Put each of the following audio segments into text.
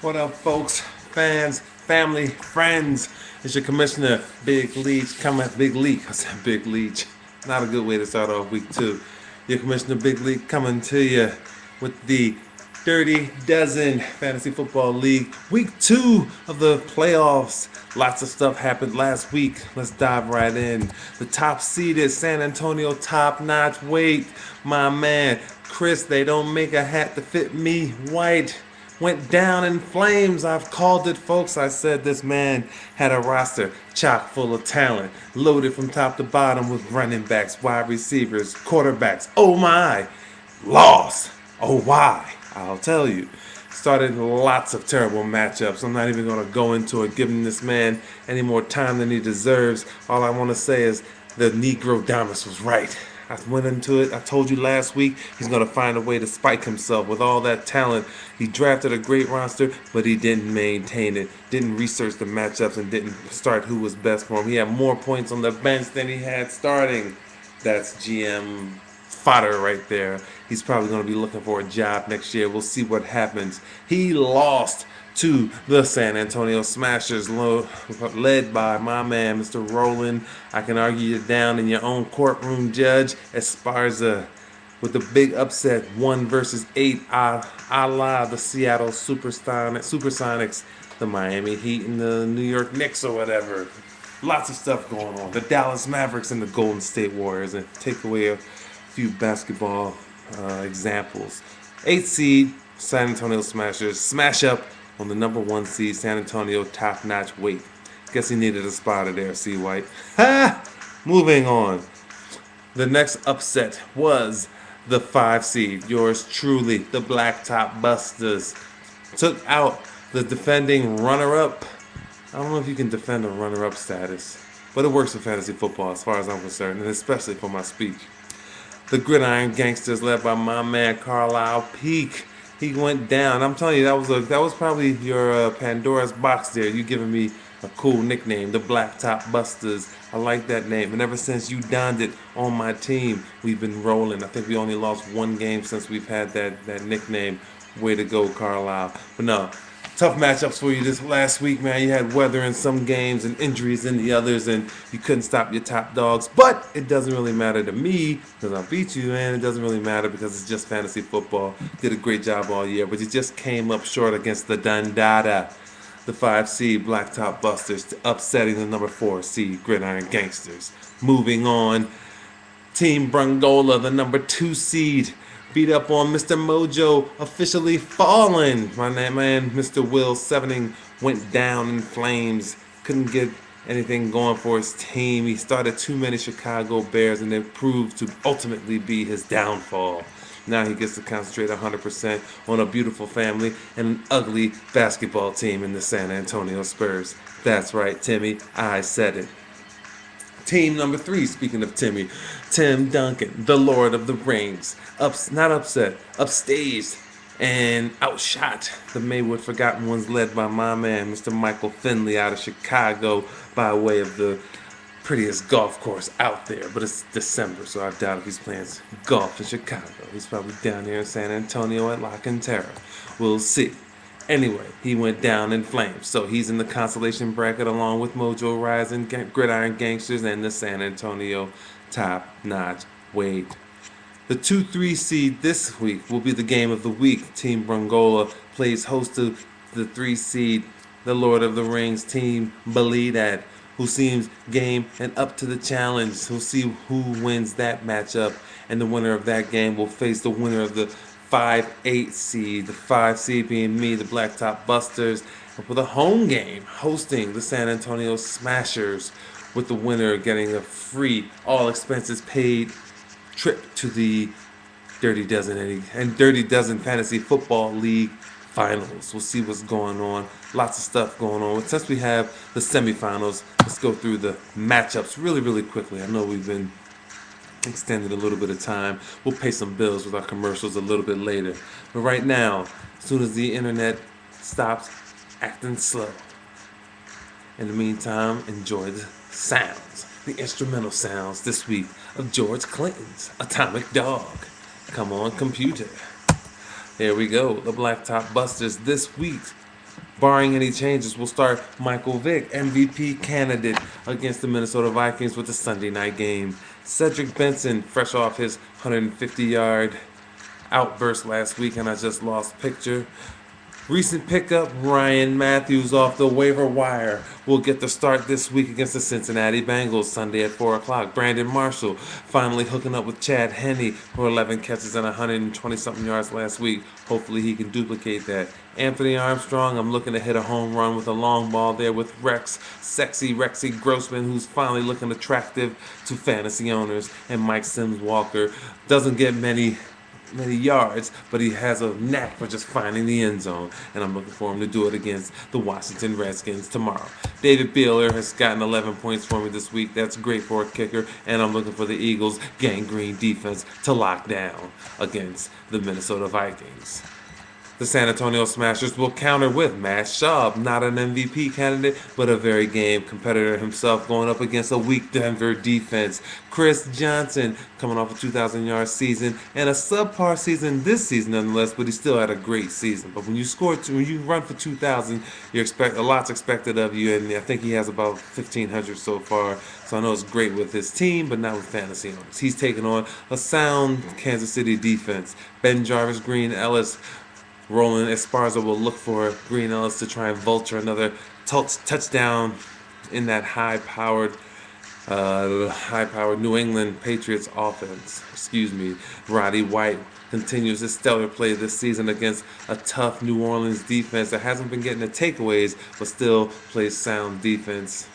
What up, folks, fans, family, friends? It's your commissioner, Big Leech, coming. Big Leak. I said Big Leech. Not a good way to start off week two. Your commissioner, Big Leak, coming to you with the Dirty Dozen Fantasy Football League. Week two of the playoffs. Lots of stuff happened last week. Let's dive right in. The top seeded San Antonio top-notch weight. My man, Chris, they don't make a hat to fit me. White went down in flames. I've called it, folks. I said this man had a roster chock full of talent, loaded from top to bottom with running backs, wide receivers, quarterbacks. Oh my, lost. Oh why? I'll tell you. Started lots of terrible matchups. I'm not even going to go into it, giving this man any more time than he deserves. All I want to say is the Negro Damas was right. I went into it. I told you last week he's going to find a way to spike himself with all that talent. He drafted a great roster, but he didn't maintain it. Didn't research the matchups and didn't start who was best for him. He had more points on the bench than he had starting. That's GM fodder right there. He's probably going to be looking for a job next year. We'll see what happens. He lost to the San Antonio Smashers, led by my man, Mr. Roland. I can argue you down in your own courtroom, Judge. Esparza with the big upset, 1 versus 8, a la the Seattle Supersonics, the Miami Heat, and the New York Knicks or whatever. Lots of stuff going on. The Dallas Mavericks and the Golden State Warriors, and take away a few basketball examples. 8th seed San Antonio Smashers smash up on the number 1 seed San Antonio top-notch weight. Guess he needed a spotter there, C. White. Ha! Moving on. The next upset was the 5 seed. Yours truly, the Blacktop Busters, took out the defending runner-up. I don't know if you can defend a runner-up status, but it works for fantasy football as far as I'm concerned, and especially for my speech. The Gridiron Gangsters, led by my man Carlisle Peak. He went down. I'm telling you, that was probably your Pandora's box there. You giving me a cool nickname, the Blacktop Busters. I like that name. And ever since you donned it on my team, we've been rolling. I think we only lost 1 game since we've had that nickname. Way to go, Carlisle. But no, tough matchups for you this last week, man. You had weather in some games and injuries in the others, and you couldn't stop your top dogs. But it doesn't really matter to me because I beat you, man. It doesn't really matter because it's just fantasy football. Did a great job all year, but you just came up short against the Dundada, the 5 seed Blacktop Busters, upsetting the number 4 seed Gridiron Gangsters. Moving on, Team Brungola, the number 2 seed, beat up on Mr. Mojo, officially fallen. My man, Mr. Will Sevening, went down in flames. Couldn't get anything going for his team. He started too many Chicago Bears, and it proved to ultimately be his downfall. Now he gets to concentrate 100% on a beautiful family and an ugly basketball team in the San Antonio Spurs. That's right, Timmy. I said it. Team number 3, speaking of Timmy, Tim Duncan, the Lord of the Rings, upstaged and outshot the Maywood Forgotten Ones, led by my man, Mr. Michael Finley, out of Chicago, by way of the prettiest golf course out there. But it's December, so I doubt if he's playing golf in Chicago. He's probably down here in San Antonio at La Cantera. We'll see. Anyway, he went down in flames, so he's in the consolation bracket along with Mojo Rising, Gridiron Gangsters, and the San Antonio top-notch weight. The 2-3 seed this week will be the game of the week. Team Brungola plays host to the 3 seed, the Lord of the Rings, Team Belidat, who seems game and up to the challenge. We'll see who wins that matchup, and the winner of that game will face the winner of the 5-8 seed, the 5 seed being me, the Blacktop Busters, with a home game hosting the San Antonio Smashers, with the winner getting a free, all expenses paid trip to the Dirty Dozen Fantasy Football League Finals. We'll see what's going on. Lots of stuff going on. Since we have the semifinals, let's go through the matchups really, really quickly. I know we've been extended a little bit of time. We'll pay some bills with our commercials a little bit later. But right now, as soon as the internet stops acting slow, in the meantime, enjoy the sounds, the instrumental sounds this week of George Clinton's Atomic Dog. Come on, computer. There we go. The Blacktop Busters this week Barring any changes, we'll start Michael Vick, MVP candidate, against the Minnesota Vikings with the Sunday night game. Cedric Benson, fresh off his 150-yard outburst last week, and I just lost picture. Recent pickup, Ryan Matthews off the waiver wire will get the start this week against the Cincinnati Bengals Sunday at 4 o'clock. Brandon Marshall finally hooking up with Chad Henne for 11 catches and 120-something yards last week. Hopefully he can duplicate that. Anthony Armstrong, I'm looking to hit a home run with a long ball there with Sexy Rexy Grossman, who's finally looking attractive to fantasy owners. And Mike Sims Walker doesn't get many yards, but he has a knack for just finding the end zone, and I'm looking for him to do it against the Washington Redskins tomorrow. David Beeler has gotten 11 points for me this week. That's great for a kicker, and I'm looking for the Eagles' gangrene defense to lock down against the Minnesota Vikings. The San Antonio Smashers will counter with Matt Schaub, not an MVP candidate, but a very game competitor himself, going up against a weak Denver defense. Chris Johnson, coming off a 2,000-yard season and a subpar season this season nonetheless, but he still had a great season. But when you run for 2,000, a lot's expected of you, and I think he has about 1,500 so far. So I know it's great with his team, but not with fantasy owners. He's taking on a sound Kansas City defense. Ben Jarvis, Green Ellis, Roland Esparza will look for Green Ellis to try and vulture another touchdown in that high-powered New England Patriots offense. Roddy White continues his stellar play this season against a tough New Orleans defense that hasn't been getting the takeaways, but still plays sound defense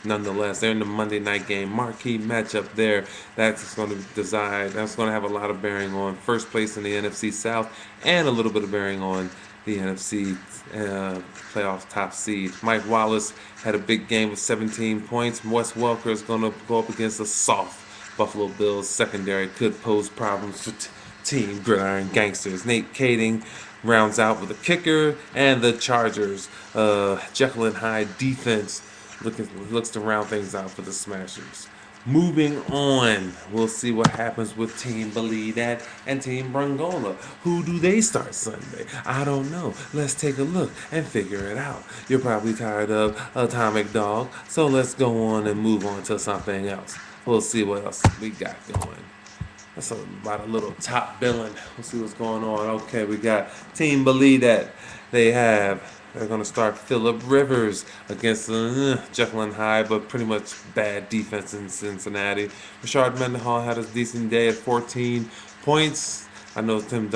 nonetheless. They're in the Monday night game, marquee matchup there. That's going to have a lot of bearing on first place in the NFC South and a little bit of bearing on the NFC playoff top seed. Mike Wallace had a big game with 17 points. Wes Welker is going to go up against a soft Buffalo Bills secondary. Could pose problems for Team Gridiron Gangsters. Nate Kading rounds out with a kicker, and the Chargers Jekyll and Hyde defense looks to round things out for the Smashers. Moving on, we'll see what happens with Team Believe That and Team Brangola. Who do they start Sunday? I don't know. Let's take a look and figure it out. You're probably tired of Atomic Dog, so let's go on and move on to something else. We'll see what else we got going. That's about a little top billing. We'll see what's going on. Okay, we got Team Believe That. They're going to start Phillip Rivers against Jekyll and Hyde, but pretty much bad defense in Cincinnati. Rashard Mendenhall had a decent day at 14 points. I know Coach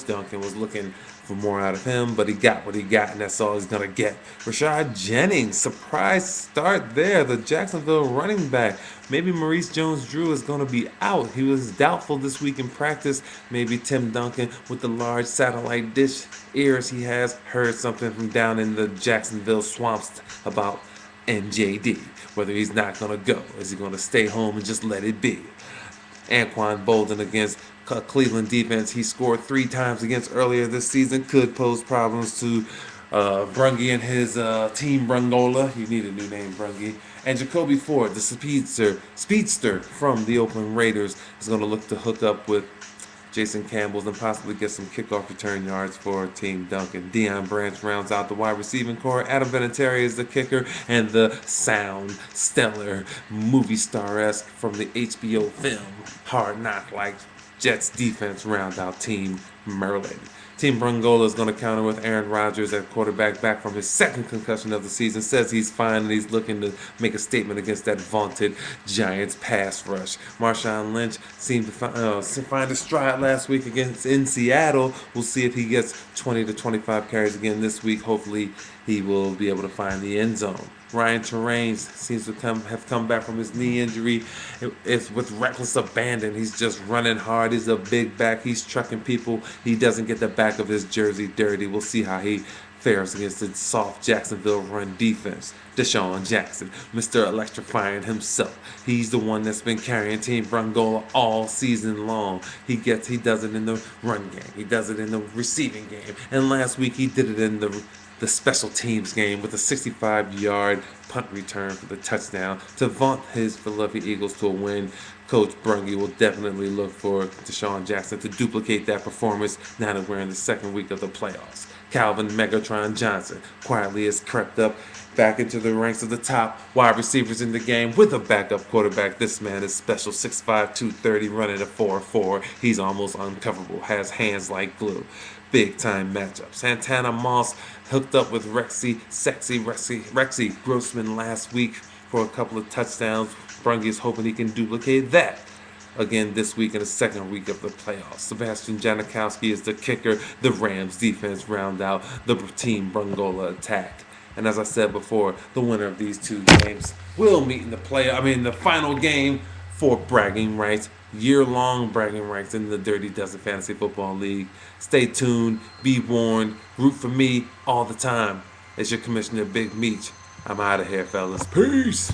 Duncan was looking for more out of him, but he got what he got, and that's all he's going to get. Rashad Jennings, surprise start there. The Jacksonville running back. Maybe Maurice Jones-Drew is going to be out. He was doubtful this week in practice. Maybe Tim Duncan, with the large satellite dish ears he has, heard something from down in the Jacksonville swamps about MJD. Whether he's not going to go. Is he going to stay home and just let it be? Anquan Bolden against Cleveland defense. He scored 3 times against earlier this season. Could pose problems to Brungy and his team Brangola. You need a new name, Brungy. And Jacoby Ford, the speedster from the Oakland Raiders, is going to look to hook up with Jason Campbell and possibly get some kickoff return yards for Team Duncan. Deion Branch rounds out the wide receiving core. Adam Vinatieri is the kicker, and the sound, stellar, movie star-esque from the HBO film Hard Knock like Jets defense round out Team Merlin. Team Brangola is going to counter with Aaron Rodgers at quarterback, back from his second concussion of the season. Says he's fine and he's looking to make a statement against that vaunted Giants pass rush. Marshawn Lynch seemed to find a stride last week in Seattle. We'll see if he gets 20 to 25 carries again this week. Hopefully he will be able to find the end zone. Ryan Terrain seems to have come back from his knee injury. It's with reckless abandon. He's just running hard. He's a big back. He's trucking people. He doesn't get the back of his jersey dirty. We'll see how he fares against the soft Jacksonville run defense. Deshaun Jackson, Mr. Electrifying himself. He's the one that's been carrying Team Brangola all season long. He does it in the run game. He does it in the receiving game. And last week he did it in the special teams game with a 65-yard punt return for the touchdown to vaunt his Philadelphia Eagles to a win. Coach Brungy will definitely look for Deshaun Jackson to duplicate that performance now that we're in the second week of the playoffs. Calvin Megatron Johnson quietly has crept up back into the ranks of the top wide receivers in the game with a backup quarterback. This man is special, 6'5", 230, running a 4.4. He's almost uncoverable, has hands like glue. Big time matchup. Santana Moss hooked up with Rexy Grossman last week for a couple of touchdowns. Brungy is hoping he can duplicate that again this week in the second week of the playoffs. Sebastian Janikowski is the kicker. The Rams defense round out the Team Brungola attack. And as I said before, the winner of these two games will meet in the final game for bragging rights, year-long bragging rights in the Dirty Dozen Fantasy Football League. Stay tuned, be warned, root for me all the time. It's your Commissioner Big Meech. I'm out of here, fellas. Peace.